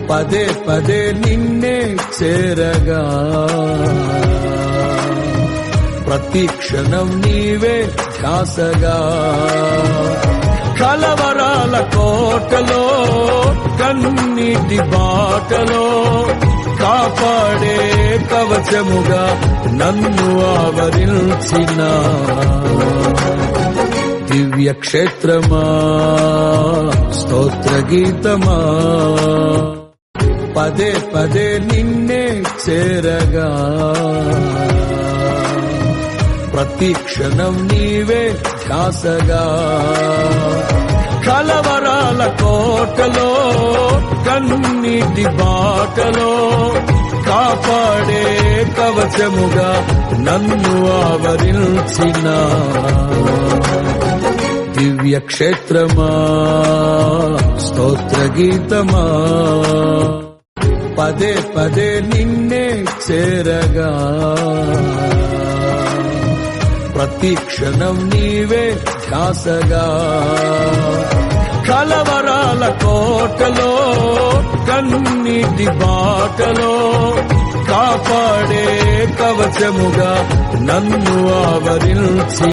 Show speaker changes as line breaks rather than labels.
పదే పదే నిన్నే చేరగా ప్రతి క్షణం నీవే ధ్యాసగా కలవరాల కోటలో కన్నీటి బాటలో కాపాడే కవచముగా నన్ను ఆవరించిన దివ్య క్షేత్రమా స్తోత్ర గీతమా పదే పదే నిన్నే చేరగా ప్రతి క్షణం నీవే ధ్యాసగా కలవరాల కోటలో కన్నీటి బాటలో కాపాడే కవచముగా నన్ను ఆవరించిన దివ్య క్షేత్రమా స్తోత్ర గీతమా పదే పదే నిన్నే చేరగా ప్రతి క్షణం నీవే ధ్యాసగా కలవరాల కోటలో కన్నీటి బాటలో కాపాడే కవచముగా నన్ను ఆవరించి